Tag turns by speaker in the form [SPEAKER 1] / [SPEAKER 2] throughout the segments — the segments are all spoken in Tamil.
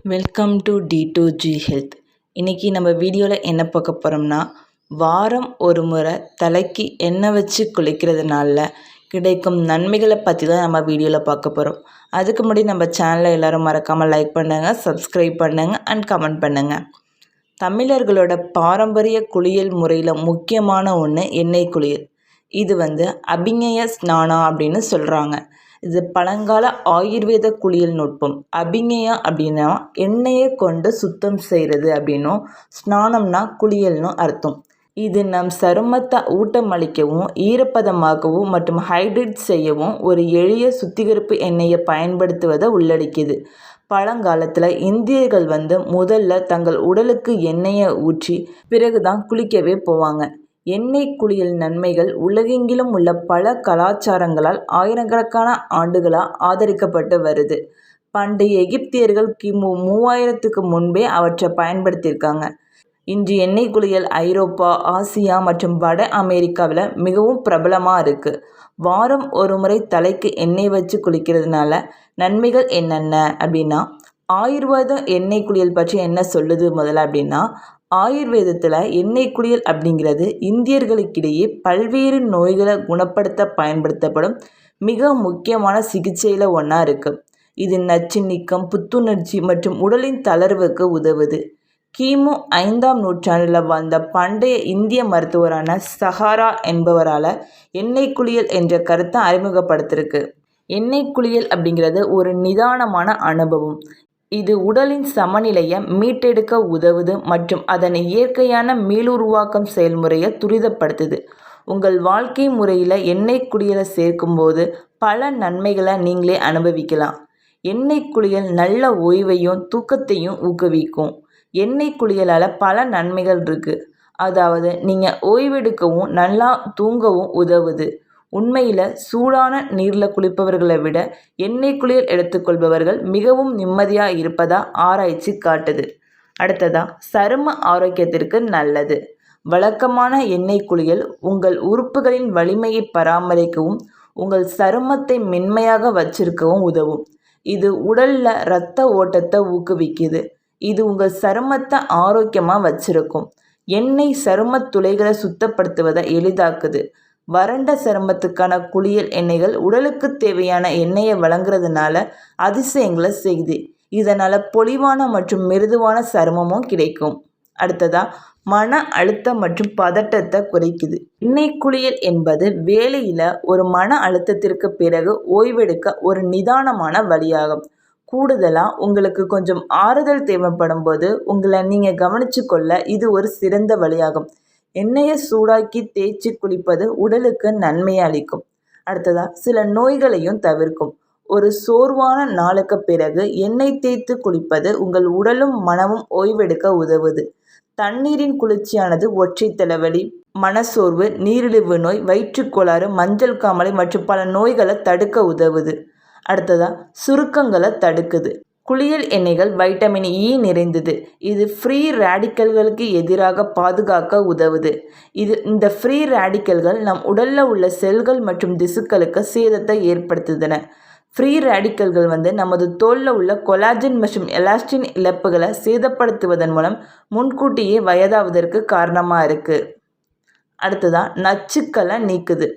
[SPEAKER 1] Welcome to D2G health. இன்றைக்கி நம்ம வீடியோவில் என்ன பார்க்க போகிறோம்னா, வாரம் ஒரு முறை தலைக்கு எண்ணெய் வச்சு குளிக்கிறதுனால கிடைக்கும் நன்மைகளை பற்றி தான் நம்ம வீடியோவில் பார்க்க போகிறோம். அதுக்கு முன்னாடி நம்ம சேனலை எல்லோரும் மறக்காமல் லைக் பண்ணுங்கள், சப்ஸ்கிரைப் பண்ணுங்கள் அண்ட் கமெண்ட் பண்ணுங்கள். தமிழர்களோட பாரம்பரிய குளியல் முறையில் முக்கியமான ஒன்று எண்ணெய் குளியல். இது அபிஞய ஸ்நானம் அப்படின்னு சொல்கிறாங்க. இது பழங்கால ஆயுர்வேத குளியல் நுட்பம். அபிஞயா அப்படின்னா எண்ணெயை கொண்டு சுத்தம் செய்கிறது அப்படின்னும், ஸ்நானம்னா குளியல்னு அர்த்தம். இது நம் சருமத்தை ஊட்டமளிக்கவும் ஈரப்பதமாகவும் மற்றும் ஹைட்ரேட் செய்யவும் ஒரு எளிய சுத்திகரிப்பு எண்ணெயை பயன்படுத்துவதை உள்ளடக்கியது. பழங்காலத்தில் இந்தியர்கள் முதல்ல தங்கள் உடலுக்கு எண்ணெயை ஊற்றி பிறகுதான் குளிக்கவே போவாங்க. எண்ணெய் குளியல் நன்மைகள் உலகெங்கிலும் உள்ள பல கலாச்சாரங்களால் ஆயிரக்கணக்கான ஆண்டுகளாக ஆதரிக்கப்பட்டு வருது. பண்டைய எகிப்தியர்கள் கிமு 3000க்கு முன்பே அவற்றை பயன்படுத்தியிருக்காங்க. இன்று எண்ணெய் குளியல் ஐரோப்பா, ஆசியா மற்றும் வட அமெரிக்காவில் மிகவும் பிரபலமாக இருக்குது. வாரம் ஒரு முறை தலைக்கு எண்ணெய் வச்சு குளிக்கிறதுனால நன்மைகள் என்னென்ன அப்படின்னா, ஆயுர்வேத எண்ணெய் குளியல் பற்றி என்ன சொல்லுது முதல்ல அப்படின்னா, ஆயுர்வேதத்தில் எண்ணெய் குளியல் அப்படிங்கிறது இந்தியர்களுக்கிடையே பல்வேறு நோய்களை குணப்படுத்த பயன்படுத்தப்படும் மிக முக்கியமான சிகிச்சையில் ஒன்றா இருக்குது. இது நச்சு நீக்கம், புத்துணர்ச்சி மற்றும் உடலின் தளர்வுக்கு உதவுது. கிமு 5ஆம் நூற்றாண்டில் வாழ்ந்த பண்டைய இந்திய மருத்துவரான சஹாரா என்பவரால் எண்ணெய் குளியல் என்ற கருத்தை அறிமுகப்படுத்திருக்கு. எண்ணெய் குளியல் அப்படிங்கிறது ஒரு நிதானமான அனுபவம். இது உடலின் சமநிலையை மீட்டெடுக்க உதவுது மற்றும் அதன் இயற்கையான மீளுருவாக்கம் செயல்முறையை துரிதப்படுத்துது. உங்கள் வாழ்க்கை முறையில் எண்ணெய் குளியலை சேர்க்கும்போது பல நன்மைகளை நீங்களே அனுபவிக்கலாம். எண்ணெய் குளியல் நல்ல ஓய்வையும் தூக்கத்தையும் ஊக்குவிக்கும். எண்ணெய் குளியலால் பல நன்மைகள் இருக்குது. அதாவது நீங்கள் ஓய்வெடுக்கவும் நல்லா தூங்கவும் உதவுது. உண்மையில் சூடான நீரில் குளிப்பவர்களை விட எண்ணெய் குளியல் எடுத்துக்கொள்பவர்கள் மிகவும் நிம்மதியாக இருப்பதாக ஆராய்ச்சி காட்டுது. அடுத்ததாக சரும ஆரோக்கியத்திற்கு நல்லது. வழக்கமான எண்ணெய் குளியல் உங்கள் உறுப்புகளின் வலிமையை பராமரிக்கவும் உங்கள் சருமத்தை மென்மையாக வச்சிருக்கவும் உதவும். இது உடலில் இரத்த ஓட்டத்தை ஊக்குவிக்குது. இது உங்கள் சருமத்தை ஆரோக்கியமாக வச்சிருக்கும். எண்ணெய் சரும துளைகளை சுத்தப்படுத்துவதை எளிதாக்குது. வறண்ட சருமத்துக்கான குளியல் எண்ணெய்கள் உடலுக்கு தேவையான எண்ணெயை வழங்குறதுனால அதிசயங்களை செய்யுது. இதனால் பொலிவான மற்றும் மிருதுவான சருமமும் கிடைக்கும். அடுத்ததாக மன அழுத்தம் மற்றும் பதட்டத்தை குறைக்குது. எண்ணெய் குளியல் என்பது வேலையில் ஒரு மன அழுத்தத்திற்கு பிறகு ஓய்வெடுக்க ஒரு நிதானமான வழியாகும். கூடுதலாக உங்களுக்கு கொஞ்சம் ஆறுதல் தேவைப்படும் போது உங்களை நீங்கள் கவனித்து கொள்ள இது ஒரு சிறந்த வழியாகும். எண்ணெயை சூடாக்கி தேய்ச்சி குளிப்பது உடலுக்கு நன்மையை அளிக்கும். அடுத்ததாக சில நோய்களையும் தவிர்க்கும். ஒரு சோர்வான நாளுக்கு பிறகு எண்ணெய் தேய்த்து குளிப்பது உங்கள் உடலும் மனமும் ஓய்வெடுக்க உதவுது. தண்ணீரின் குளிர்ச்சியானது ஒற்றை தலைவலி, மனசோர்வு, நீரிழிவு நோய், வயிற்றுக்கோளாறு, மஞ்சள் காமாலை மற்றும் பல நோய்களை தடுக்க உதவுது. அடுத்ததாக சுருக்கங்களை தடுக்குது. குளியல் எண்ணெய்கள் வைட்டமின் இ நிறைந்தது. இது ஃப்ரீ ரேடிக்கல்களுக்கு எதிராக பாதுகாக்க உதவுது. இந்த ஃப்ரீ ரேடிக்கல்கள் நம் உடலில் உள்ள செல்கள் மற்றும் திசுக்களுக்கு சேதத்தை ஏற்படுத்துதன. ஃப்ரீ ரேடிக்கல்கள் நமது தோலில் உள்ள கொலாஜன் மற்றும் எலாஸ்டின் இழப்புகளை சேதப்படுத்துவதன் மூலம் முன்கூட்டியே வயதாவதற்கு காரணமாக இருக்குது. அடுத்ததாக நச்சுக்களை நீக்குது.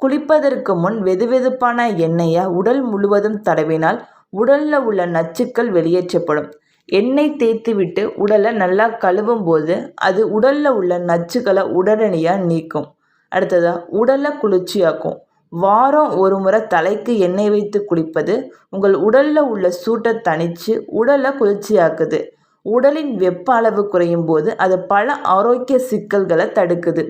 [SPEAKER 1] குளிப்பதற்கு முன் வெதுவெதுப்பான எண்ணெயை உடல் முழுவதும் தடவினால் உடலில் உள்ள நச்சுக்கள் வெளியேற்றப்படும். எண்ணெய் தேய்த்துவிட்டு உடலை நல்லா கழுவும் போது அது உடலில் உள்ள நச்சுக்களை உடனடியாக நீக்கும். அடுத்ததாக உடலை குளிர்ச்சியாக்கும். வாரம் ஒரு முறை தலைக்கு எண்ணெய் வைத்து குளிப்பது உங்கள் உடலில் உள்ள சூட்டை தணித்து உடலை குளிர்ச்சியாக்குது. உடலின் வெப்ப அளவு குறையும் போது அது பல ஆரோக்கிய சிக்கல்களை தடுக்குது.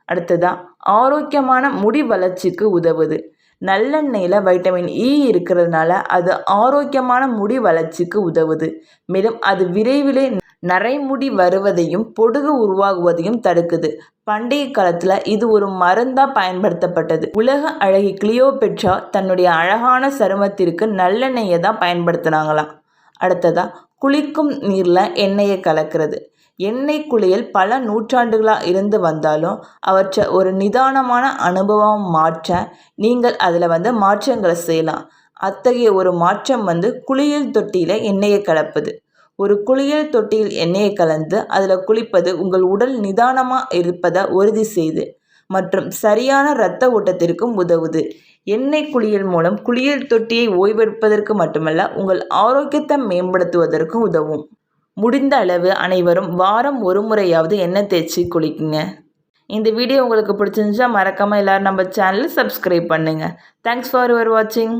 [SPEAKER 1] அடுத்ததாக ஆரோக்கியமான முடி வளர்ச்சிக்கு உதவுது. நல்லெண்ணெயில் வைட்டமின் இ இருக்கிறதுனால அது ஆரோக்கியமான முடி வளர்ச்சிக்கு உதவுது. மேலும் அது விரைவிலே நரைமுடி வருவதையும் பொடுகு உருவாகுவதையும் தடுக்குது. பண்டைய காலத்தில் இது ஒரு மருந்தாக பயன்படுத்தப்பட்டது. உலக அழகி கிளியோபெட்ரா தன்னுடைய அழகான சருமத்திற்கு நல்லெண்ணெயை தான் பயன்படுத்தினாங்களாம். அடுத்ததாக குளிக்கும் நீரில் எண்ணெயை கலக்கிறது. எண்ணெய் குளியல் பல நூற்றாண்டுகளாக இருந்து வந்தாலும் அவற்றை ஒரு நிதானமான அனுபவம் மாற்ற நீங்கள் அதில் மாற்றங்களை செய்யலாம். அத்தகைய ஒரு மாற்றம் குளியல் தொட்டியில் எண்ணெயை கலப்பது. ஒரு குளியல் தொட்டியில் எண்ணெயை கலந்து அதில் குளிப்பது உங்கள் உடல் நிதானமாக இருப்பதை உறுதி செய்து மற்றும் சரியான இரத்த ஓட்டத்திற்கும் உதவுது. எண்ணெய் குளியல் மூலம் குளியல் தொட்டியை ஓய்வெடுப்பதற்கு மட்டுமல்ல, உங்கள் ஆரோக்கியத்தை மேம்படுத்துவதற்கும் உதவும். முடிந்த அளவு அனைவரும் வாரம் ஒரு முறையாவது எண்ணெய் தேய்ச்சி குளிக்குங்க. இந்த வீடியோ உங்களுக்கு பிடிச்சிருந்துச்சா மறக்காமல் எல்லோரும் நம்ம சேனலை சப்ஸ்கிரைப் பண்ணுங்கள். தேங்க்ஸ் ஃபார் யுவர் வாட்சிங்.